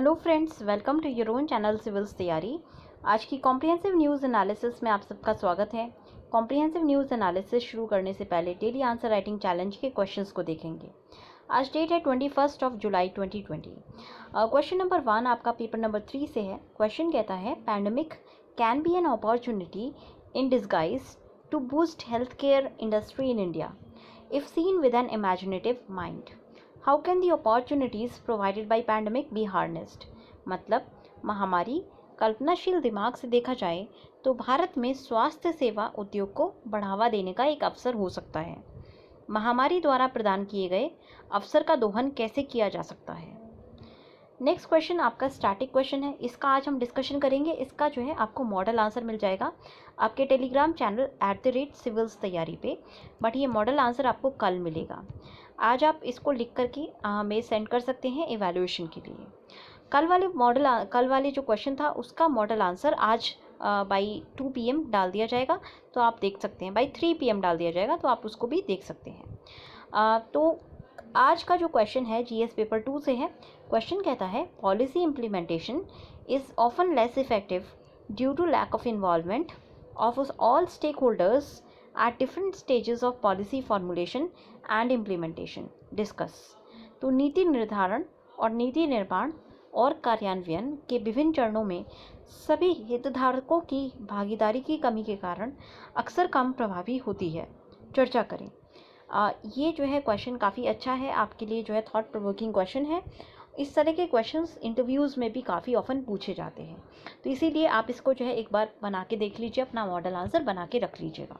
Hello friends, welcome to your own channel civils तैयारी। आज की कॉम्प्रिहेंसिव न्यूज़ एनालिसिस में आप सबका स्वागत है। कॉम्प्रिहेंसिव न्यूज़ एनालिसिस शुरू करने से पहले डेली आंसर राइटिंग चैलेंज के क्वेश्चंस को देखेंगे। आज डेट है 21 जुलाई 2020। क्वेश्चन नंबर 1 आपका पेपर नंबर 3 से है। क्वेश्चन कहता है, pandemic can be an opportunity in disguise to boost health care industry in India if seen with an imaginative mind. How can the opportunities provided by pandemic be harnessed. मतलब महामारी कल्पनाशील दिमाग से देखा जाए तो भारत में स्वास्थ्य सेवा उद्योग को बढ़ावा देने का एक अवसर हो सकता है। महामारी द्वारा प्रदान किए गए अवसर का दोहन कैसे किया जा सकता है। नेक्स्ट क्वेश्चन आपका स्टैटिक क्वेश्चन है, इसका आज हम डिस्कशन करेंगे। इसका जो है आपको मॉडल आंसर मिल जाएगा आपके टेलीग्राम चैनल @सिविल्स तैयारी पे, बट ये मॉडल आंसर आपको कल मिलेगा। आज आप इसको लिख करके हमें सेंड कर सकते हैं इवैल्यूएशन के लिए। कल वाले जो क्वेश्चन था उसका मॉडल आंसर आज बाई 2 PM डाल दिया जाएगा, तो आप देख सकते हैं। बाई 3 PM डाल दिया जाएगा, तो आप उसको भी देख सकते हैं। तो आज का जो क्वेश्चन है GS पेपर 2 से है। क्वेश्चन कहता है, policy implementation is often less effective due to lack of involvement of all stakeholders at different stages of policy formulation and implementation. Discuss. तो नीति निर्धारण और नीति निर्माण और कार्यान्वयन के विभिन्न चरणों में सभी हितधारकों की भागीदारी की कमी के कारण अक्सर कम प्रभावी होती है। चर्चा करें। ये जो है क्वेश्चन काफ़ी अच्छा है आपके लिए, जो है थॉट प्रोवोकिंग क्वेश्चन है। इस तरह के क्वेश्चंस इंटरव्यूज़ में भी काफ़ी ऑफन पूछे जाते हैं, तो इसीलिए आप इसको जो है एक बार बना के देख लीजिए, अपना मॉडल आंसर बना के रख लीजिएगा।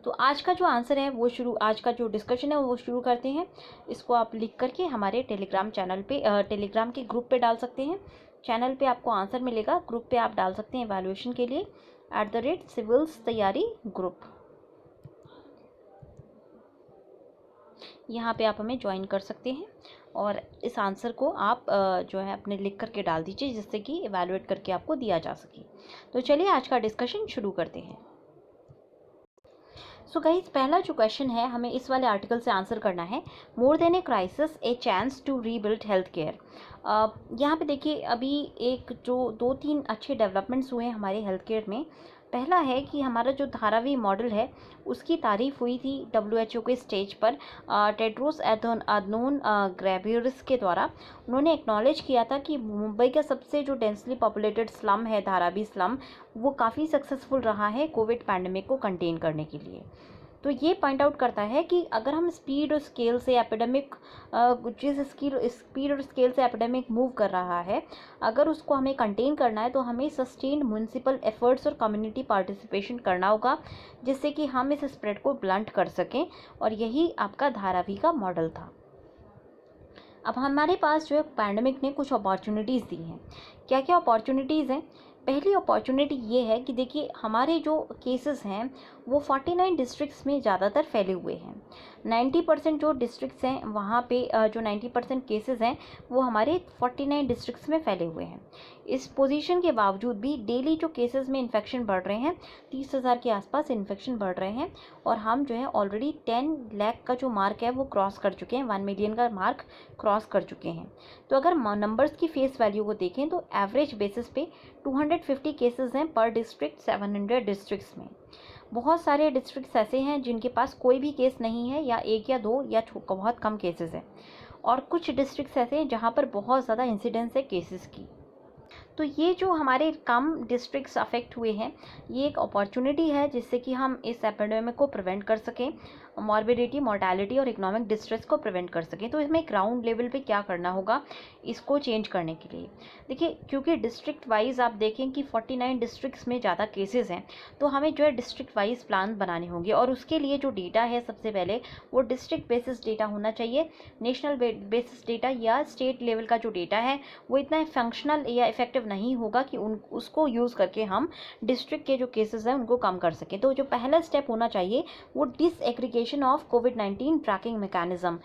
तो आज का जो आंसर है वो आज का जो डिस्कशन है वो शुरू करते हैं। इसको आप लिख करके हमारे टेलीग्राम चैनल पे टेलीग्राम के ग्रुप पे डाल सकते हैं। चैनल पे आपको आंसर मिलेगा, ग्रुप पे आप डाल सकते हैं इवैल्यूएशन के लिए @सिविल्स तैयारी ग्रुप। यहाँ पे आप हमें ज्वाइन कर सकते हैं और इस आंसर को आप जो है अपने लिख करके डाल दीजिए, जिससे कि इवैल्यूएट करके आपको दिया जा सके। तो चलिए आज का डिस्कशन शुरू करते हैं। सो गाइस, पहला जो क्वेश्चन है हमें इस वाले आर्टिकल से आंसर करना है। More than a crisis a chance to rebuild health care. यहाँ पे देखिए, अभी एक जो 2-3 अच्छे डेवलपमेंट्स हुए हैं हमारे हेल्थ केयर में। पहला है कि हमारा जो धारावी मॉडल है उसकी तारीफ हुई थी WHO के स्टेज पर टेड्रोस अदनोन गैब्रियस के द्वारा। उन्होंने एक्नॉलेज किया था कि मुंबई का सबसे जो डेंसली पॉपुलेटेड स्लम है, धारावी स्लम, वो काफ़ी सक्सेसफुल रहा है कोविड पैंडेमिक को कंटेन करने के लिए। तो ये पॉइंट आउट करता है कि अगर हम स्पीड और स्केल से एपिडेमिक मूव कर रहा है, अगर उसको हमें कंटेन करना है तो हमें सस्टेन्ड म्यूनसिपल एफर्ट्स और कम्युनिटी पार्टिसिपेशन करना होगा, जिससे कि हम इस स्प्रेड को ब्लंट कर सकें। और यही आपका धारावी का मॉडल था। अब हमारे पास जो है पैंडेमिक ने कुछ अपॉर्चुनिटीज़ दी हैं। क्या क्या अपॉर्चुनिटीज़ हैं? पहली अपॉर्चुनिटी ये है कि देखिए, हमारे जो केसेस हैं वो 49 डिस्ट्रिक्ट्स में ज़्यादातर फैले हुए हैं। 90% जो डिस्ट्रिक्ट्स हैं वहाँ पे जो 90% केसेस हैं वो हमारे 49 डिस्ट्रिक्ट्स में फैले हुए हैं। इस पोजीशन के बावजूद भी डेली जो केसेस में इन्फेक्शन बढ़ रहे हैं, 30,000 के आसपास इन्फेक्शन बढ़ रहे हैं, और हम जो है ऑलरेडी 10 लाख का जो मार्क है वो क्रॉस कर चुके हैं, 1 मिलियन का मार्क क्रॉस कर चुके हैं। तो अगर नंबर्स की फेस वैल्यू को देखें तो एवरेज बेसिस पे 250 केसेस हैं पर डिस्ट्रिक्ट 700 डिस्ट्रिक्ट्स में। बहुत सारे डिस्ट्रिक्ट्स ऐसे हैं जिनके पास कोई भी केस नहीं है, या 1 या 2 या बहुत कम केसेस हैं, और कुछ डिस्ट्रिक्ट्स ऐसे हैं जहाँ पर बहुत ज़्यादा इंसिडेंस है केसेस की। तो ये जो हमारे कम डिस्ट्रिक्ट्स अफेक्ट हुए हैं, ये एक अपॉर्चुनिटी है जिससे कि हम इस एपिडेमिक को प्रिवेंट कर सकें, मॉर्बिडिटी, मोर्टेलिटी और इकोनॉमिक डिस्ट्रेस को प्रिवेंट कर सकें। तो इसमें ग्राउंड लेवल पे क्या करना होगा इसको चेंज करने के लिए? देखिए, क्योंकि डिस्ट्रिक्ट वाइज आप देखें कि 49 डिस्ट्रिक्ट्स में ज़्यादा केसेस हैं, तो हमें जो है डिस्ट्रिक्ट वाइज प्लान बनाने होंगे, और उसके लिए जो डेटा है सबसे पहले वो डिस्ट्रिक्ट बेसिस डेटा होना चाहिए। नेशनल बेसिस डेटा या स्टेट लेवल का जो डेटा है वो इतना फंक्शनल या इफेक्टिव नहीं होगा कि उसको यूज़ करके हम डिस्ट्रिक्ट के जो केसेस हैं उनको कम कर सकें। तो जो पहला स्टेप होना चाहिए वो डिसएग्रीगेशन ऑफ कोविड-19 ट्रैकिंग मैकेनिज्म।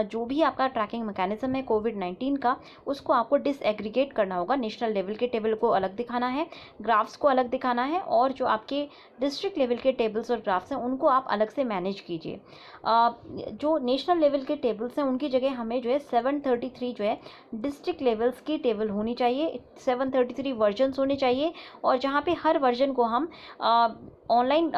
जो भी आपका ट्रैकिंग मैकेनिज्म है कोविड-19 का, उसको आपको डिसएग्रीगेट करना होगा। नेशनल लेवल के टेबल को अलग दिखाना है, ग्राफ्स को अलग दिखाना है, और जो आपके डिस्ट्रिक्ट लेवल के टेबल्स और ग्राफ्स हैं उनको आप अलग से मैनेज कीजिए। जो नेशनल लेवल के टेबल्स हैं उनकी जगह हमें जो है 733 जो है डिस्ट्रिक्ट लेवल्स की टेबल होनी चाहिए, 733 वर्जन्स होने चाहिए, और जहाँ पे हर वर्जन को हम ऑनलाइन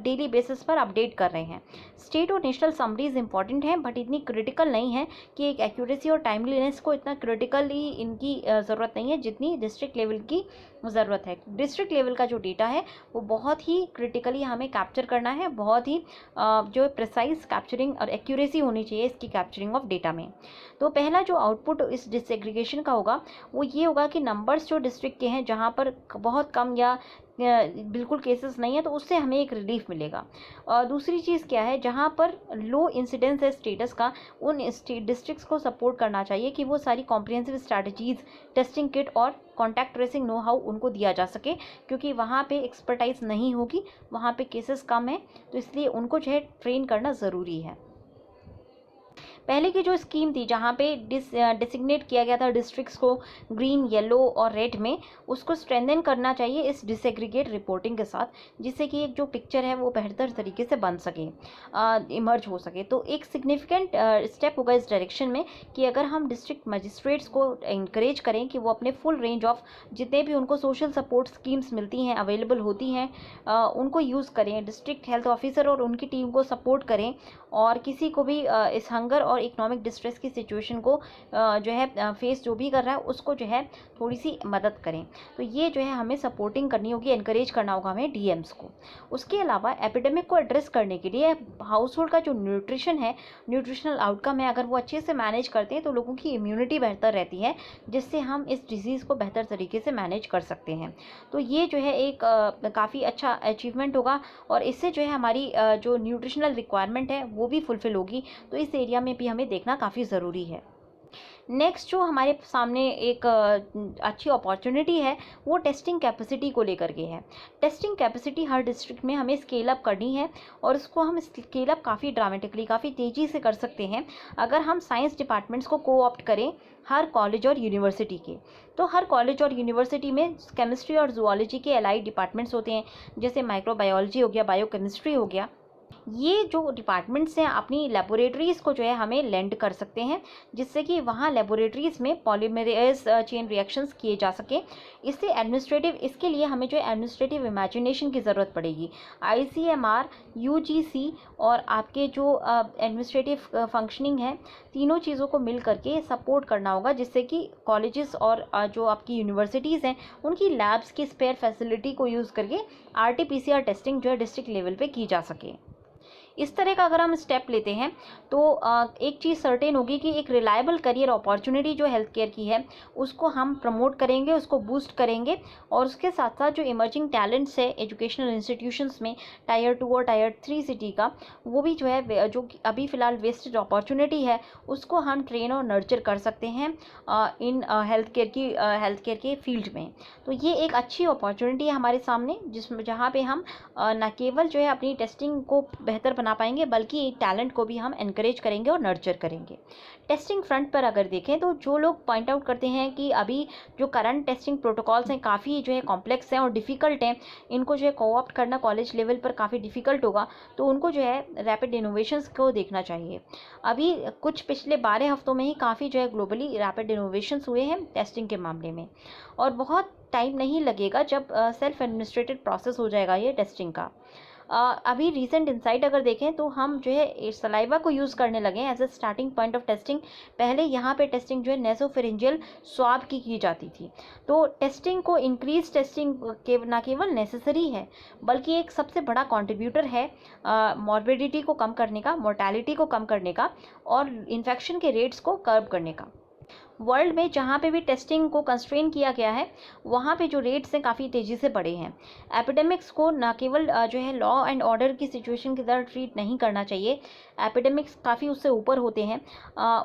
डेली बेसिस पर अपडेट कर रहे हैं। स्टेट और नेशनल समरीज इंपॉर्टेंट हैं बट इतनी क्रिटिकल नहीं है कि एक एक्यूरेसी और टाइमलीनेस को इतना क्रिटिकली इनकी ज़रूरत नहीं है जितनी डिस्ट्रिक्ट लेवल की ज़रूरत है। डिस्ट्रिक्ट लेवल का जो डेटा है वो बहुत ही क्रिटिकली हमें कैप्चर करना है, बहुत ही जो प्रिसाइज कैप्चरिंग और एक्यूरेसी होनी चाहिए इसकी कैप्चरिंग ऑफ डेटा में। तो पहला जो आउटपुट इस डिसएग्रीगेशन का होगा वो ये होगा कि नंबर्स जो डिस्ट्रिक्ट के हैं जहाँ पर बहुत कम या बिल्कुल केसेस नहीं है तो उससे हमें एक रिलीफ मिलेगा। और दूसरी चीज़ क्या है, जहाँ पर लो इंसिडेंस है स्टेटस का, उन डिस्ट्रिक्ट्स को सपोर्ट करना चाहिए कि वो सारी कॉम्प्रिहेंसिव स्ट्रैटेजीज, टेस्टिंग किट और कॉन्टैक्ट ट्रेसिंग नो हाउ उनको दिया जा सके, क्योंकि वहाँ पे एक्सपर्टाइज नहीं होगी, वहाँ पे केसेस कम है, तो इसलिए उनको जो है ट्रेन करना ज़रूरी है। पहले की जो स्कीम थी जहाँ पे डिसिग्नेट किया गया था डिस्ट्रिक्ट्स को ग्रीन, येलो और रेड में, उसको स्ट्रेंथन करना चाहिए इस डिसएग्रीगेट रिपोर्टिंग के साथ, जिससे कि एक जो पिक्चर है वो बेहतर तरीके से बन सके, इमर्ज हो सके। तो एक सिग्निफिकेंट स्टेप होगा इस डायरेक्शन में कि अगर हम डिस्ट्रिक्ट मजिस्ट्रेट्स को इंकरेज करें कि वो अपने फुल रेंज ऑफ जितने भी उनको सोशल सपोर्ट स्कीम्स मिलती हैं, अवेलेबल होती हैं, उनको यूज़ करें, डिस्ट्रिक्ट हेल्थ ऑफिसर और उनकी टीम को सपोर्ट करें, और किसी को भी इस हंगर और इकोनॉमिक डिस्ट्रेस की सिचुएशन को जो है फेस जो भी कर रहा है उसको जो है थोड़ी सी मदद करें। तो ये जो है हमें सपोर्टिंग करनी होगी, एनकरेज करना होगा हमें डीएम्स को। उसके अलावा एपिडेमिक को एड्रेस करने के लिए हाउस होल्ड का जो न्यूट्रिशन है, न्यूट्रिशनल आउटकम है, अगर वो अच्छे से मैनेज करते हैं तो लोगों की इम्यूनिटी बेहतर रहती है, जिससे हम इस डिजीज़ को बेहतर तरीके से मैनेज कर सकते हैं। तो ये जो है एक काफ़ी अच्छा अचीवमेंट होगा, और इससे जो है हमारी जो न्यूट्रिशनल रिक्वायरमेंट है वो भी फुलफिल होगी। तो इस एरिया में भी हमें देखना काफ़ी ज़रूरी है। नेक्स्ट जो हमारे सामने एक अच्छी अपॉर्चुनिटी है वो टेस्टिंग कैपेसिटी को लेकर के है। टेस्टिंग कैपेसिटी हर डिस्ट्रिक्ट में हमें स्केल अप करनी है, और उसको हम स्केल अप काफ़ी ड्रामेटिकली, काफ़ी तेज़ी से कर सकते हैं अगर हम साइंस डिपार्टमेंट्स को कोऑप्ट करें हर कॉलेज और यूनिवर्सिटी के। तो हर कॉलेज और यूनिवर्सिटी में केमिस्ट्री और जूलॉजी के एलाइड डिपार्टमेंट्स होते हैं, जैसे माइक्रोबायोलॉजी हो गया, बायोकेमिस्ट्री हो गया। ये जो डिपार्टमेंट्स हैं अपनी लेबोरेटरीज़ को जो है हमें लेंड कर सकते हैं, जिससे कि वहाँ लेबोरेटरीज़ में पॉलीमरेज चेन रिएक्शंस किए जा सके। इसके लिए हमें जो है एडमिनिस्ट्रेटिव इमेजिनेशन की ज़रूरत पड़ेगी। ICMR, UGC और आपके जो एडमिनिस्ट्रेटिव फंक्शनिंग है, तीनों चीज़ों को मिल करके सपोर्ट करना होगा, जिससे कि कॉलेजेस और जो आपकी यूनिवर्सिटीज़ हैं उनकी लैब्स की स्पेयर फैसिलिटी को यूज़ करके RT-PCR टेस्टिंग जो है डिस्ट्रिक्ट लेवल पे की जा सके। इस तरह का अगर हम स्टेप लेते हैं तो एक चीज़ सर्टेन होगी कि एक रिलायबल करियर अपॉर्चुनिटी जो हेल्थ केयर की है उसको हम प्रमोट करेंगे, उसको बूस्ट करेंगे, और उसके साथ साथ जो इमर्जिंग टैलेंट्स है एजुकेशनल इंस्टीट्यूशंस में टायर 2 और टायर 3 सिटी का, वो भी जो है जो अभी फ़िलहाल वेस्टेड अपॉर्चुनिटी है उसको हम ट्रेन और नर्चर कर सकते हैं इन हेल्थ केयर के फील्ड में। तो ये एक अच्छी अपॉर्चुनिटी है हमारे सामने, जहाँ पे हम न केवल जो है अपनी टेस्टिंग को बेहतर बना पाएंगे बल्कि टैलेंट को भी हम एनकरेज करेंगे और नर्चर करेंगे। टेस्टिंग फ्रंट पर अगर देखें तो जो लोग पॉइंट आउट करते हैं कि अभी जो करंट टेस्टिंग प्रोटोकॉल्स हैं काफ़ी जो है कॉम्प्लेक्स हैं और डिफ़िकल्ट हैं, इनको जो है कोऑप्ट करना कॉलेज लेवल पर काफ़ी डिफ़िकल्ट होगा, तो उनको जो है रैपिड इनोवेशंस को देखना चाहिए। अभी कुछ पिछले 12 हफ्तों में ही काफ़ी जो है ग्लोबली रैपिड इनोवेशंस हुए हैं टेस्टिंग के मामले में, और बहुत टाइम नहीं लगेगा जब सेल्फ एडमिनिस्ट्रेटेड प्रोसेस हो जाएगा ये टेस्टिंग का। अभी रीसेंट इंसाइट अगर देखें तो हम जो है सलाइवा को यूज़ करने लगे हैं as a starting point of testing. पहले यहाँ पे टेस्टिंग जो है नेसोफेरेंजियल स्वाब की जाती थी। तो टेस्टिंग को इंक्रीज टेस्टिंग न केवल नेसेसरी है बल्कि एक सबसे बड़ा कंट्रीब्यूटर है मॉर्बिडिटी को कम करने का, मोर्टेलिटी को कम करने का और इन्फेक्शन के रेट्स को कर्ब करने का। वर्ल्ड में जहाँ पे भी टेस्टिंग को कंस्ट्रेन किया गया है वहाँ पे जो रेट्स हैं काफ़ी तेज़ी से बढ़े हैं। एपिडेमिक्स को न केवल जो है लॉ एंड ऑर्डर की सिचुएशन की तरह ट्रीट नहीं करना चाहिए, एपिडेमिक्स काफ़ी उससे ऊपर होते हैं।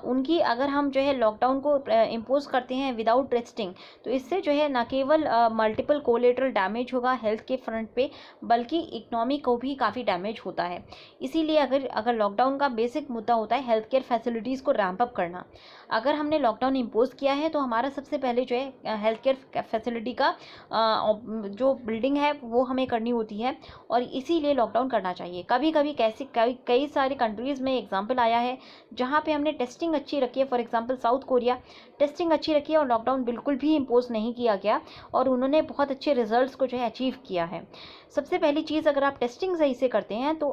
उनकी अगर हम जो है लॉकडाउन को इम्पोज करते हैं विदाउट टेस्टिंग, तो इससे जो है न केवल मल्टीपल कोलेटरल डैमेज होगा हेल्थ के फ्रंट पे, बल्कि इकोनॉमी को भी काफ़ी डैमेज होता है। इसीलिए अगर लॉकडाउन का बेसिक मुद्दा होता है हेल्थ केयर फैसिलिटीज़ को रैम्प अप करना। अगर हमने लॉकडाउन इम्पोज किया है तो हमारा सबसे पहले जो है हेल्थ केयर फैसिलिटी का जो बिल्डिंग है वो हमें करनी होती है, और इसीलिए लॉकडाउन करना चाहिए। कभी कभी कैसी कई सारी कंट्रीज़ में एग्जाम्पल आया है जहाँ पे हमने टेस्टिंग अच्छी रखी है। For example south Korea, testing अच्छी रखी है और लॉकडाउन बिल्कुल भी इम्पोज नहीं किया गया, और उन्होंने बहुत अच्छे रिजल्ट्स को जो है अचीव किया है। सबसे पहली चीज़, अगर आप टेस्टिंग सही से करते हैं तो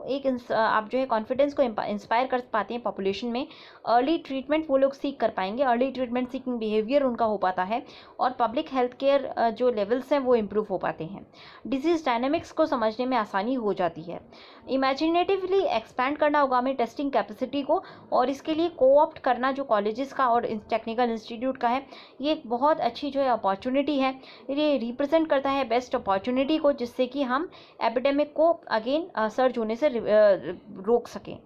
आप जो है कॉन्फिडेंस को इंस्पायर कर पाते हैं पॉपुलेशन में। अर्ली ट्रीटमेंट वो लोग सीख कर पाएंगे, अर्ली ट्रीटमेंट सीकिंग बिहेवियर उनका हो पाता है, और पब्लिक हेल्थ केयर जो लेवल्स हैं वो इम्प्रूव हो पाते हैं। डिजीज़ डायनेमिक्स को समझने में आसानी हो जाती है। इमेजिनेटिवली एक्सपैंड करना होगा हमें टेस्टिंग कैपेसिटी को, और इसके लिए कोऑप्ट करना जो कॉलेजेस का और टेक्निकल इंस्टीट्यूट का है, ये एक बहुत अच्छी जो है अपॉर्चुनिटी है। ये रिप्रेजेंट करता है बेस्ट अपॉर्चुनिटी को, जिससे कि हम एपिडेमिक को अगेन सर्ज होने से रोक सकें।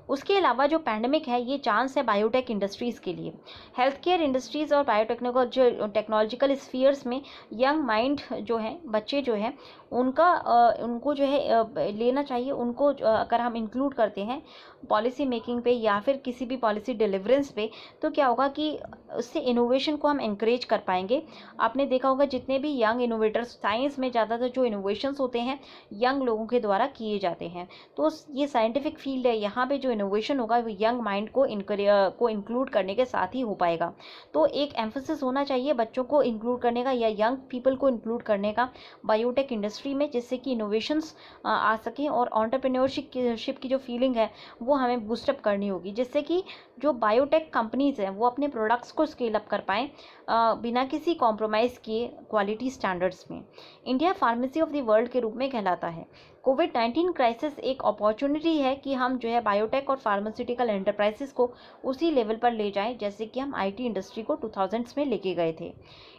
उसके अलावा जो पैंडमिक है ये चांस है बायोटेक इंडस्ट्रीज़ के लिए। हेल्थ केयर इंडस्ट्रीज़ और टेक्नोलॉजिकल स्फीयर्स में यंग माइंड जो है, बच्चे जो हैं, उनको जो है लेना चाहिए। उनको अगर हम इंक्लूड करते हैं पॉलिसी मेकिंग पे या फिर किसी भी पॉलिसी डिलीवरेंस पे, तो क्या होगा कि उससे इनोवेशन को हम encourage कर पाएंगे। आपने देखा होगा जितने भी यंग इनोवेटर्स, साइंस में ज़्यादातर जो इनोवेशंस होते हैं यंग लोगों के द्वारा किए जाते हैं। तो ये साइंटिफिक फील्ड है, यहाँ पे जो इनोवेशन होगा वो यंग माइंड को इंक्लूड करने के साथ ही हो पाएगा। तो एक एम्फोसिस होना चाहिए बच्चों को इंक्लूड करने का या यंग पीपल को इंक्लूड करने का बायोटेक इंडस्ट्री में, जिससे कि इनोवेशंस आ सकें, और एंटरप्रेन्योरशिप की जो फीलिंग है वो हमें बूस्टअप करनी होगी, जिससे कि जो बायोटेक कंपनीज़ हैं वो अपने प्रोडक्ट्स को स्केल अप कर पाएँ बिना किसी कॉम्प्रोमाइज़ किए क्वालिटी स्टैंडर्ड्स में। India pharmacy of the world के रूप में कहलाता है। कोविड-19 क्राइसिस एक अपॉर्चुनिटी है कि हम जो है बायोटेक और फार्मास्यूटिकल एंटरप्राइजेस को उसी लेवल पर ले जाएं जैसे कि हम आईटी इंडस्ट्री को 2000s में लेके गए थे।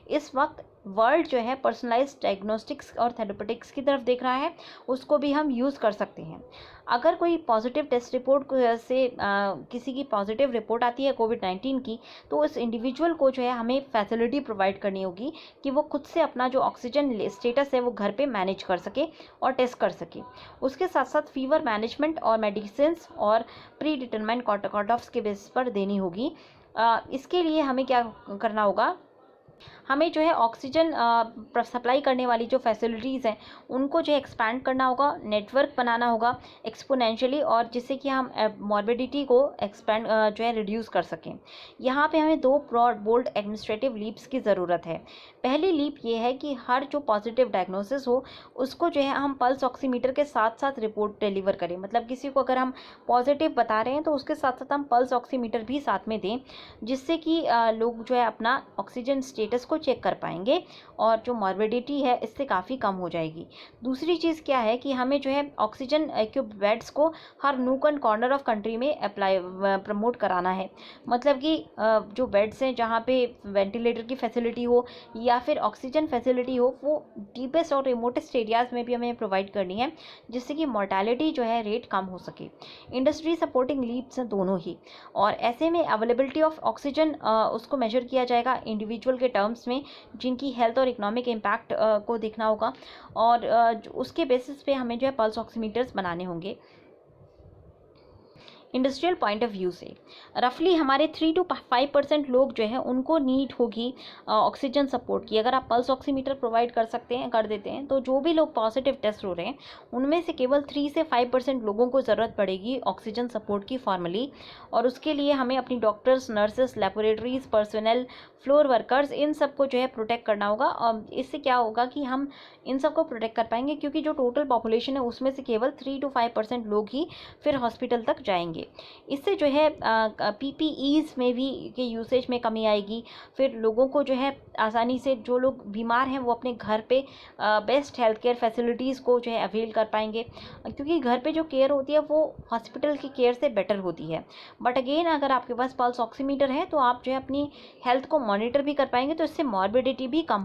इस वक्त वर्ल्ड जो है पर्सनलाइज्ड डायग्नोस्टिक्स और थेरेपेटिक्स की तरफ देख रहा है, उसको भी हम यूज़ कर सकते हैं। अगर कोई पॉजिटिव टेस्ट रिपोर्ट से किसी की पॉजिटिव रिपोर्ट आती है कोविड-19 की, तो उस इंडिविजुअल को जो है हमें फैसिलिटी प्रोवाइड करनी होगी कि वो खुद से अपना जो ऑक्सीजन स्टेटस है वो घर पे मैनेज कर सके और टेस्ट कर सके। उसके साथ साथ फीवर मैनेजमेंट और मेडिसिन और प्री डिटरमाइंड कट ऑफ्स के बेसिस पर देनी होगी। इसके लिए हमें क्या करना होगा, हमें जो है ऑक्सीजन सप्लाई करने वाली जो फैसिलिटीज़ हैं उनको जो है एक्सपैंड करना होगा, नेटवर्क बनाना होगा एक्सपोनेंशियली, और जिससे कि हम मॉर्बिडिटी को एक्सपैंड जो है रिड्यूस कर सकें। यहाँ पे हमें दो ब्रॉड बोल्ड एडमिनिस्ट्रेटिव लीप्स की ज़रूरत है। पहली लीप ये है कि हर जो पॉजिटिव डायग्नोसिस हो उसको जो है हम पल्स ऑक्सीमीटर के साथ साथ रिपोर्ट डिलीवर करें। मतलब किसी को अगर हम पॉजिटिव बता रहे हैं तो उसके साथ साथ हम पल्स ऑक्सीमीटर भी साथ में दें, जिससे कि लोग जो है अपना ऑक्सीजन स्टेटस को चेक कर पाएंगे और जो मॉर्बिडिटी है इससे काफ़ी कम हो जाएगी। दूसरी चीज़ क्या है कि हमें जो है ऑक्सीजन इक्विप्ड बेड्स को हर nook and corner of country में प्रमोट कराना है। मतलब कि जो बेड्स हैं जहाँ पे वेंटिलेटर की फैसिलिटी हो या फिर ऑक्सीजन फैसिलिटी हो, वो डीपेस्ट और रिमोटेस्ट एरियाज़ में भी हमें प्रोवाइड करनी है, जिससे कि मोर्टेलिटी जो है रेट कम हो सके। इंडस्ट्री सपोर्टिंग लीड्स हैं दोनों ही, और ऐसे में अवेलेबिलिटी ऑफ ऑक्सीजन उसको मेजर किया जाएगा इंडिविजुअल के टर्म्स में, जिनकी हेल्थ और इकोनॉमिक इम्पैक्ट को देखना होगा, और उसके बेसिस पे हमें जो है पल्स ऑक्सीमीटर्स बनाने होंगे। इंडस्ट्रियल पॉइंट ऑफ व्यू से रफली हमारे 3 to 5% लोग जो है उनको नीड होगी ऑक्सीजन सपोर्ट की। अगर आप पल्स ऑक्सीमीटर प्रोवाइड कर देते हैं तो जो भी लोग पॉजिटिव टेस्ट हो रहे हैं उनमें से केवल 3 से 5% लोगों को ज़रूरत पड़ेगी ऑक्सीजन सपोर्ट की फॉर्मली, और उसके लिए हमें अपनी doctors, nurses, laboratories personnel, floor workers, इन सबको जो है प्रोटेक्ट करना होगा। और इससे क्या होगा कि हम इन सबको प्रोटेक्ट कर पाएंगे, क्योंकि जो टोटल पॉपुलेशन है उसमें से केवल 3 to 5% लोग ही फिर हॉस्पिटल तक जाएंगे। पाएंगे। इससे जो है PPEs में भी के यूसेज में कमी आएगी। फिर लोगों को जो है आसानी से, जो लोग बीमार हैं वो अपने घर पे बेस्ट हेल्थ केयर फैसिलिटीज़ को जो है अवेल कर पाएंगे, क्योंकि घर पे जो केयर होती है वो हॉस्पिटल की केयर से बेटर होती है। बट अगेन, अगर आपके पास पल्स ऑक्सीमीटर है तो आप जो है अपनी हेल्थ को मॉनिटर भी कर पाएंगे, तो इससे मॉर्बिडिटी भी कम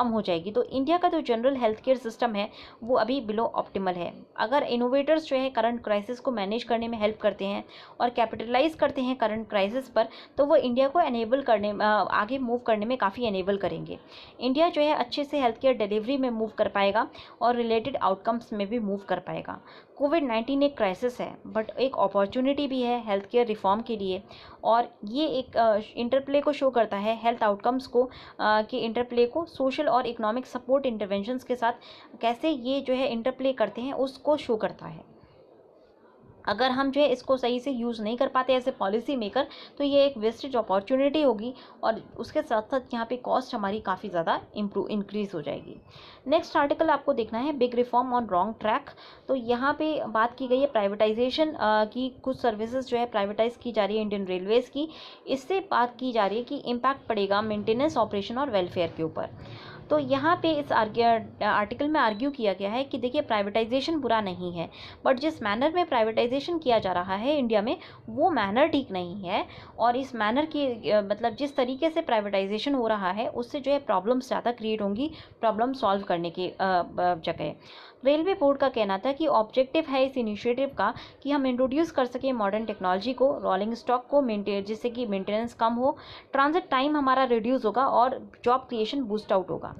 हो जाएगी। तो इंडिया का जो जनरल हेल्थ केयर सिस्टम है वो अभी बिलो ऑप्टिमल है। अगर इनोवेटर्स जो है करंट क्राइसिस को मैनेज करने में हेल्प करते हैं और कैपिटलाइज करते हैं करंट क्राइसिस पर, तो वो इंडिया को आगे मूव करने में काफ़ी एनेबल करेंगे। इंडिया जो है अच्छे से हेल्थ केयर डिलीवरी में मूव कर पाएगा और रिलेटेड आउटकम्स में भी मूव कर पाएगा। कोविड-19 एक क्राइसिस है, बट एक अपॉर्चुनिटी भी है हेल्थ केयर रिफॉर्म के लिए, और ये एक इंटरप्ले को शो करता है, हेल्थ आउटकम्स को कि इंटरप्ले को सोशल और इकोनॉमिक सपोर्ट इंटरवेंशंस के साथ कैसे ये जो है इंटरप्ले करते हैं उसको शो करता है। अगर हम जो है इसको सही से यूज़ नहीं कर पाते एज ए पॉलिसी मेकर, तो ये एक वेस्टेज अपॉर्चुनिटी होगी, और उसके साथ साथ यहाँ पे कॉस्ट हमारी काफ़ी ज़्यादा इंक्रीज़ हो जाएगी। नेक्स्ट आर्टिकल आपको देखना है, big reform on wrong track. तो यहाँ पे बात की गई है प्राइवेटाइजेशन की, कुछ सर्विसेज जो है प्राइवेटाइज की जा रही है इंडियन रेलवेज़ की। इससे बात की जा रही है कि इम्पैक्ट पड़ेगा मेंटेनेंस, ऑपरेशन और वेलफेयर के ऊपर। तो यहाँ पे इस आर्टिकल में आर्ग्यू किया गया है कि देखिए, प्राइवेटाइजेशन बुरा नहीं है, बट जिस मैनर में प्राइवेटाइजेशन किया जा रहा है इंडिया में, वो मैनर ठीक नहीं है। और इस मैनर की मतलब जिस तरीके से प्राइवेटाइजेशन हो रहा है उससे जो है प्रॉब्लम्स ज़्यादा क्रिएट होंगी, प्रॉब्लम सॉल्व करने की जगह। रेलवे बोर्ड का कहना था कि ऑब्जेक्टिव है इस इनिशिएटिव का कि हम इंट्रोड्यूस कर सकें मॉडर्न टेक्नोलॉजी को, रोलिंग स्टॉक को मेंटेन, जिससे कि मेंटेनेंस कम हो, ट्रांजिट टाइम हमारा रिड्यूस होगा और जॉब क्रिएशन बूस्ट आउट होगा।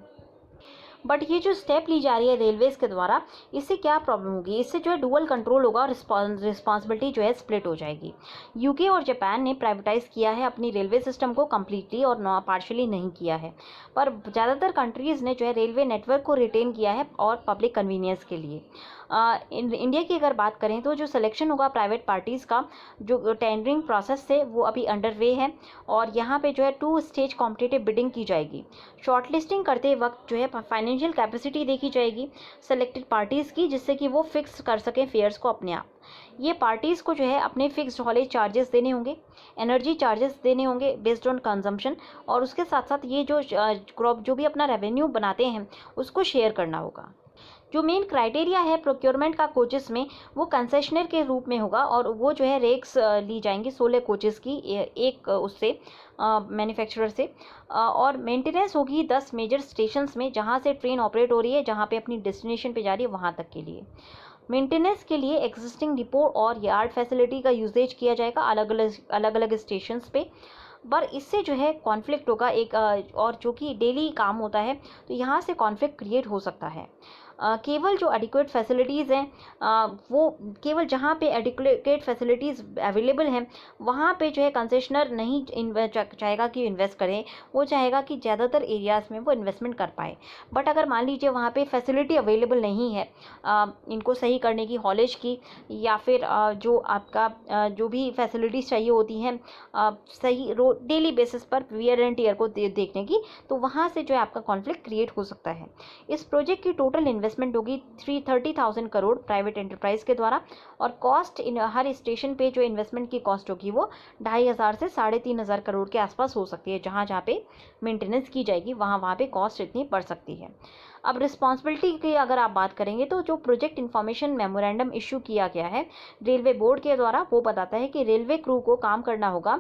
बट ये जो स्टेप ली जा रही है रेलवेज़ के द्वारा, इससे क्या प्रॉब्लम होगी? इससे जो है डुअल कंट्रोल होगा और रिस्पॉन्सिबिलिटी जो है स्प्लिट हो जाएगी। यूके और जापान ने प्राइवेटाइज किया है अपनी रेलवे सिस्टम को कम्प्लीटली और पार्शली नहीं किया है, पर ज़्यादातर कंट्रीज़ ने जो है रेलवे नेटवर्क को रिटेन किया है और पब्लिक कन्वीनियंस के लिए। इंडिया की अगर बात करें तो जो सिलेक्शन होगा प्राइवेट पार्टीज़ का, जो टेंडरिंग प्रोसेस से वो अभी अंडर वे है, और यहाँ पे जो है 2 स्टेज कॉम्पिटिटिव बिडिंग की जाएगी। शॉर्ट लिस्टिंग करते वक्त जो है फाइनेंशियल कैपेसिटी देखी जाएगी सेलेक्टेड पार्टीज़ की, जिससे कि वो फिक्स कर सकें फेयर्स को अपने आप। ये पार्टीज़ को जो है अपने फिक्स्ड हॉलेज चार्जेस देने होंगे, एनर्जी चार्जेस देने होंगे बेस्ड ऑन कंजम्पशन, और उसके साथ साथ ये जो भी अपना रेवेन्यू बनाते हैं उसको शेयर करना होगा। जो मेन क्राइटेरिया है प्रोक्योरमेंट का कोचेस में, वो कंसेशनर के रूप में होगा, और वो जो है रेक्स ली जाएंगी 16 कोचेस की एक उससे मैन्युफैक्चरर से, और मेंटेनेंस होगी 10 मेजर स्टेशंस में जहां से ट्रेन ऑपरेट हो रही है, जहां पे अपनी डेस्टिनेशन पे जा रही है वहां तक के लिए। मेंटेनेंस के लिए एग्जिस्टिंग डिपो और यार्ड फैसिलिटी का यूजेज किया जाएगा अलग अलग स्टेशंस पे, पर इससे जो है कॉन्फ्लिक्ट होगा एक और जो कि डेली काम होता है, तो यहाँ से कॉन्फ्लिक्ट क्रिएट हो सकता है। केवल जो एडिक्वेट फैसिलिटीज़ हैं वो केवल जहाँ पे एडिक्वेट फैसिलिटीज़ अवेलेबल हैं वहाँ पे जो है कंसेशनर नहीं चाहेगा कि इन्वेस्ट करें, वो चाहेगा कि ज़्यादातर एरियाज़ में वो इन्वेस्टमेंट कर पाए। बट अगर मान लीजिए वहाँ पे फैसिलिटी अवेलेबल नहीं है इनको सही करने की, हॉलेज की, या फिर जो आपका जो भी फैसिलिटीज़ चाहिए होती हैं सही डेली बेसिस पर वियर एंड टियर को देखने की, तो वहाँ से जो है आपका कॉन्फ्लिक्ट क्रिएट हो सकता है। इस प्रोजेक्ट की टोटल इन्वेस्टमेंट होगी 330,000 करोड़ प्राइवेट एंटरप्राइज के द्वारा, और कॉस्ट हर स्टेशन पे जो इन्वेस्टमेंट की कॉस्ट होगी वो 2,500 से 3,500 करोड़ के आसपास हो सकती है। जहाँ जहाँ पे मेंटेनेंस की जाएगी वहाँ पे कॉस्ट इतनी बढ़ सकती है। अब रिस्पॉन्सिबिलिटी की अगर आप बात करेंगे तो जो प्रोजेक्ट इन्फॉर्मेशन मेमोरेंडम इशू किया गया है रेलवे बोर्ड के द्वारा, वो बताता है कि रेलवे क्रू को काम करना होगा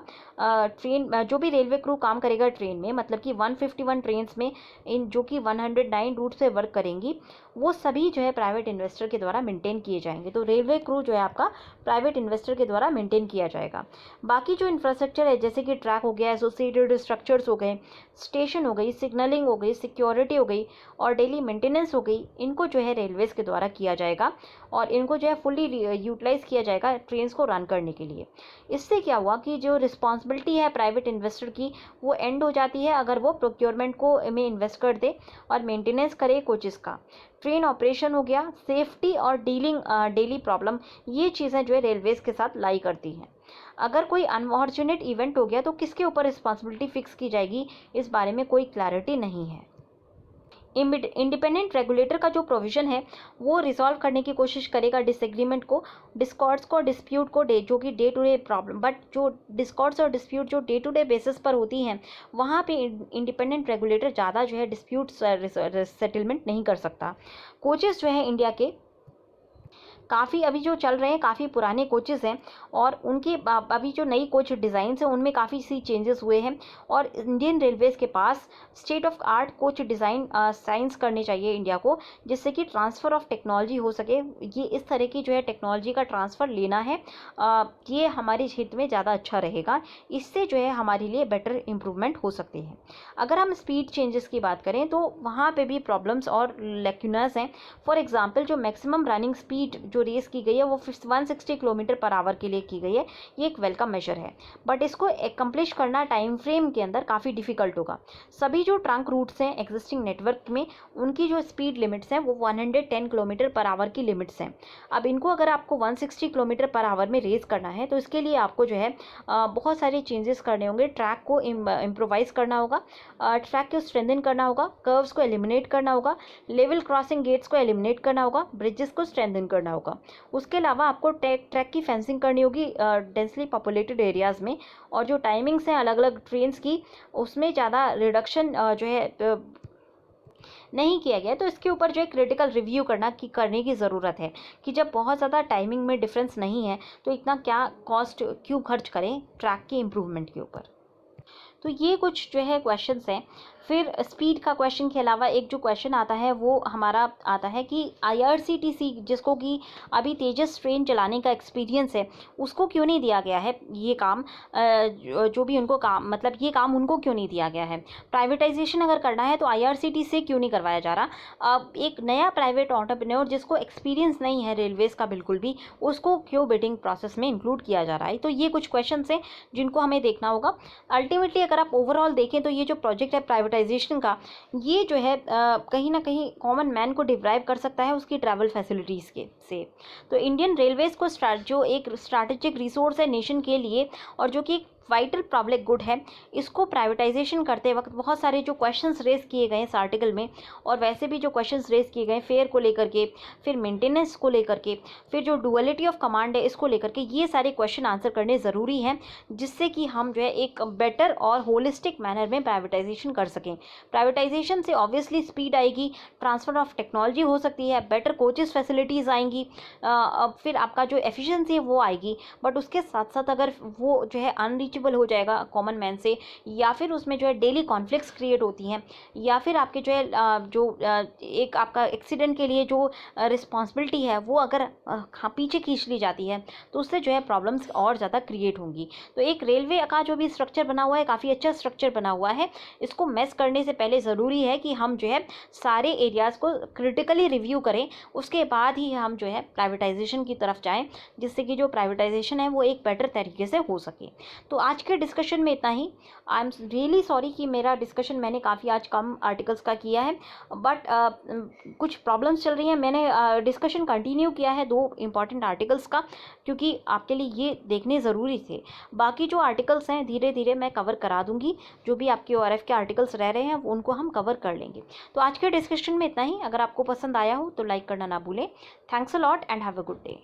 जो भी रेलवे क्रू काम करेगा ट्रेन में, मतलब कि 151 ट्रेन में इन जो कि 109 रूट से वर्क करेंगी, वो सभी जो है प्राइवेट इन्वेस्टर के द्वारा मेंटेन किए जाएंगे। तो रेलवे क्रू जो है आपका प्राइवेट इन्वेस्टर के द्वारा मेंटेन किया जाएगा। बाकी जो इंफ्रास्ट्रक्चर है जैसे कि ट्रैक हो गया, एसोसिएटेड स्ट्रक्चर्स हो गए, स्टेशन हो गई, सिग्नलिंग हो गई, सिक्योरिटी हो गई और डेली मेंटेनेंस हो गई, इनको जो है रेलवेज़ के द्वारा किया जाएगा और इनको जो है फुल्ली यूटिलाइज़ किया जाएगा ट्रेन्स को रन करने के लिए। इससे क्या हुआ कि जो रिस्पॉन्सिबिलिटी है प्राइवेट इन्वेस्टर की वो एंड हो जाती है अगर वो प्रोक्योरमेंट को में इन्वेस्ट कर दे और मेंटेनेंस करे कोचेस का। ट्रेन ऑपरेशन हो गया, सेफ्टी और डीलिंग डेली प्रॉब्लम, ये चीज़ें जो है रेलवेज़ के साथ लाई करती हैं। अगर कोई अनफॉर्चुनेट इवेंट हो गया तो किसके ऊपर रिस्पॉन्सिबिलिटी फिक्स की जाएगी, इस बारे में कोई क्लैरिटी नहीं है। इंडिपेंडेंट रेगुलेटर का जो प्रोविज़न है वो रिजॉल्व करने की कोशिश करेगा डिसएग्रीमेंट को, डिस्कॉर्ड्स को, डिस्प्यूट को, जो कि day to day problem, but जो डिस्कॉर्ड्स और डिस्प्यूट जो डे टू डे बेसिस पर होती हैं वहाँ पे इंडिपेंडेंट रेगुलेटर ज़्यादा जो है डिस्प्यूट सेटलमेंट नहीं कर सकता। कोचेस जो है इंडिया के काफ़ी अभी जो चल रहे हैं काफ़ी पुराने कोचेज़ हैं और उनकी अभी जो नई कोच डिज़ाइंस हैं उनमें काफ़ी सी चेंजेस हुए हैं और इंडियन रेलवेज़ के पास state of art coach design science करने चाहिए इंडिया को, जिससे कि ट्रांसफ़र ऑफ टेक्नोलॉजी हो सके। ये इस तरह की जो है टेक्नोलॉजी का ट्रांसफ़र लेना है, ये हमारे क्षेत्र में ज़्यादा अच्छा रहेगा। इससे जो है हमारे लिए बेटर इम्प्रूवमेंट हो सकती है। अगर हम स्पीड चेंजेस की बात करें तो वहाँ पे भी प्रॉब्लम्स और लेक्यूनस हैं। फॉर एग्जांपल जो मैक्सिमम रनिंग स्पीड जो रेस की गई है वो 160 किलोमीटर पर आवर के लिए की गई है। ये एक वेलकम मेजर है, बट इसको एकम्प्लिश करना टाइम फ्रेम के अंदर काफ़ी डिफिकल्ट होगा। सभी जो ट्रंक रूट्स हैं एग्जिस्टिंग नेटवर्क में उनकी जो स्पीड लिमिट्स हैं वो 110 किलोमीटर पर आवर की लिमिट्स हैं। अब इनको अगर आपको 160 किलोमीटर पर आवर में रेस करना है तो इसके लिए आपको जो है बहुत सारे चेंजेस करने होंगे। ट्रैक को इम्प्रोवाइज करना होगा, ट्रैक को स्ट्रेंथन करना होगा, कर्व्स को एलिमिनेट करना होगा, लेवल क्रॉसिंग गेट्स को एलिमिनेट करना होगा, ब्रिजेस को स्ट्रेंथन करना होगा। उसके अलावा आपको ट्रैक की फेंसिंग करनी होगी डेंसली पॉपुलेटेड एरियाज़ में, और जो टाइमिंग्स हैं अलग अलग ट्रेन्स की उसमें ज़्यादा रिडक्शन जो है नहीं किया गया। तो इसके ऊपर जो है क्रिटिकल रिव्यू करने की ज़रूरत है कि जब बहुत ज़्यादा टाइमिंग में डिफरेंस नहीं है तो इतना क्या कॉस्ट क्यों खर्च करें ट्रैक के इम्प्रूवमेंट के ऊपर। तो ये कुछ जो है क्वेश्चंस हैं। फिर स्पीड का क्वेश्चन के अलावा एक जो क्वेश्चन आता है वो हमारा आता है कि IRCTC जिसको कि अभी तेजस ट्रेन चलाने का एक्सपीरियंस है उसको क्यों नहीं दिया गया है ये काम, जो भी उनको काम मतलब ये काम उनको क्यों नहीं दिया गया है। प्राइवेटाइजेशन अगर करना है तो IRCTC से क्यों नहीं करवाया जा रहा। अब एक नया प्राइवेट एंटरप्रेन्योर जिसको एक्सपीरियंस नहीं है रेलवेज़ का बिल्कुल भी, उसको क्यों बिडिंग प्रोसेस में इंक्लूड किया जा रहा है। तो ये कुछ क्वेश्चन हैं जिनको हमें देखना होगा। अल्टीमेटली अगर आप ओवरऑल देखें तो ये जो प्रोजेक्ट है प्राइवेटाइजेशन का, ये जो है कहीं ना कहीं कॉमन मैन को डिप्राइव कर सकता है उसकी ट्रैवल फैसिलिटीज़ के से। तो इंडियन रेलवेज़ को जो एक स्ट्रैटेजिक रिसोर्स है नेशन के लिए और जो कि वाइटल पब्लिक गुड है, इसको प्राइवेटाइजेशन करते वक्त बहुत सारे जो क्वेश्चंस रेस किए गए इस आर्टिकल में, और वैसे भी जो क्वेश्चंस रेस किए गए फेयर को लेकर के, फिर मेंटेनेंस को लेकर के, फिर जो डुअलिटी ऑफ कमांड है इसको लेकर के, ये सारे क्वेश्चन आंसर करने ज़रूरी हैं जिससे कि हम जो है एक बेटर और होलिस्टिक मैनर में प्राइवेटाइजेशन कर सकें। प्राइवेटाइजेशन से ऑब्वियसली स्पीड आएगी, ट्रांसफ़र ऑफ टेक्नोलॉजी हो सकती है, बेटर कोचेस फैसिलिटीज़ आएंगी, फिर आपका जो एफिशिएंसी है वो आएगी। बट उसके साथ साथ अगर वो जो है अनरीचेबल हो जाएगा कॉमन मैन से, या फिर उसमें जो है डेली कॉन्फ्लिक्ट्स क्रिएट होती हैं, या फिर आपके जो है एक आपका एक्सीडेंट के लिए जो रिस्पॉन्सिबिलिटी है वो अगर पीछे खींच ली जाती है तो उससे जो है प्रॉब्लम्स और ज़्यादा क्रिएट होंगी। तो एक रेलवे का जो भी स्ट्रक्चर बना हुआ है काफ़ी अच्छा स्ट्रक्चर बना हुआ है, इसको मेस करने से पहले ज़रूरी है कि हम जो है सारे एरियाज़ को क्रिटिकली रिव्यू करें, उसके बाद ही हम जो है प्राइवेटाइजेशन की तरफ जाएँ, जिससे कि जो प्राइवेटाइजेशन है वो एक बेटर तरीके से हो सके। तो आज के डिस्कशन में इतना ही। आई एम रियली सॉरी कि मेरा डिस्कशन मैंने काफ़ी आज कम आर्टिकल्स का किया है, बट कुछ प्रॉब्लम्स चल रही हैं। मैंने डिस्कशन कंटिन्यू किया है 2 इंपॉर्टेंट आर्टिकल्स का, क्योंकि आपके लिए ये देखने ज़रूरी थे। बाकी जो आर्टिकल्स हैं धीरे धीरे मैं कवर करा दूंगी, जो भी आपके ORF के आर्टिकल्स रह रहे हैं उनको हम कवर कर लेंगे। तो आज के डिस्कशन में इतना ही। अगर आपको पसंद आया हो तो लाइक करना ना भूलें। Thanks a lot and have a good day.